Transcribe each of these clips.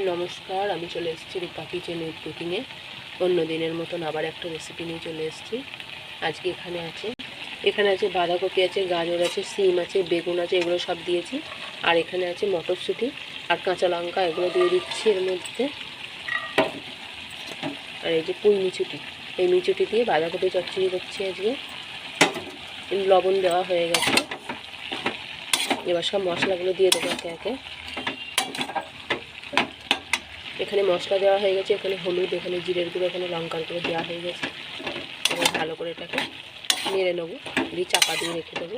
নমস্কার, আমি চলে এসেছি রূপা কিচেন উইথ কুকিংয়ে। অন্য দিনের মতন আবার একটা রেসিপি নিয়ে চলে এসেছি। আজকে এখানে আছে বাঁধাকপি আছে, গাজর আছে, সিম আছে, বেগুন আছে, এগুলো সব দিয়েছি। আর এখানে আছে মটরশুঁটি আর কাঁচা লঙ্কা, এগুলো দিয়ে দিচ্ছি এর মধ্যে। আর এই যে পুঁই মিচুটি, এই মিচুটি দিয়ে বাঁধাকপি চচ্চড়ি করছি আজকে। লবণ দেওয়া হয়ে গেছে, এবার সব মশলাগুলো দিয়ে দেবো একে একে। এখানে মশলা দেওয়া হয়ে গেছে, এখানে হলুদ, এখানে জিরের গুঁড়ো, এখানে লঙ্কার গুঁড়ো দেওয়া হয়ে গেছে। এবার ভালো করে এটাকে নেড়ে নেবো, দিয়ে চাপা দিয়ে রেখে দেবো।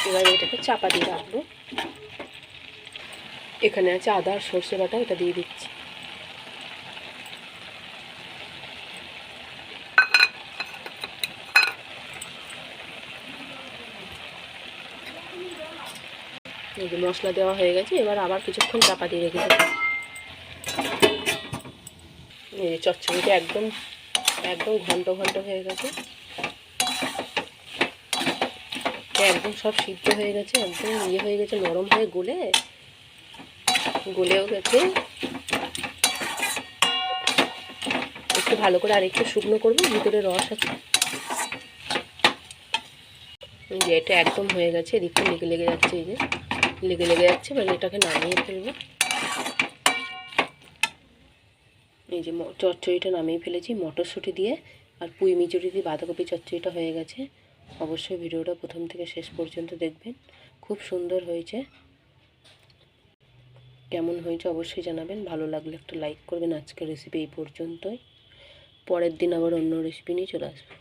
এবার এটাকে চাপা দিয়ে রাখবো। এখানে আছে আদা আর সর্ষে বাটা, এটা দিয়ে দিচ্ছি। এই যে মশলা দেওয়া হয়ে গেছে, এবার আবার কিছুক্ষণ চাপা দিয়ে রেখে দেবো। এই চচ্চড়িটা একদম একদম ঘন্ট ঘন্ট হয়ে গেছে, একদম সব সিদ্ধ হয়ে গেছে, একদম হয়ে গেছে, নরম হয়ে গলেও গেছে। একটু ভালো করে আর একটু শুকনো করবো, ভিতরে রস আছে। যে এটা একদম হয়ে গেছে, এদিকটা লেগে যাচ্ছে, এই যে লেগে যাচ্ছে, মানে এটাকে নামিয়ে ফেলবো। এই যে চচ্চড়িটা নামিয়ে ফেলেছি মটরশুঁটি দিয়ে আর পুঁই মিচুরি দিয়ে। বাঁধাকপি চচ্চড়িটা হয়ে গেছে। অবশ্যই ভিডিওটা প্রথম থেকে শেষ পর্যন্ত দেখবেন, খুব সুন্দর হয়েছে। কেমন হয়েছে অবশ্যই জানাবেন, ভালো লাগলে একটা লাইক করবেন। আজকের রেসিপি এই পর্যন্তই, পরের দিন আবার অন্য রেসিপি নিয়ে চলে আসবো।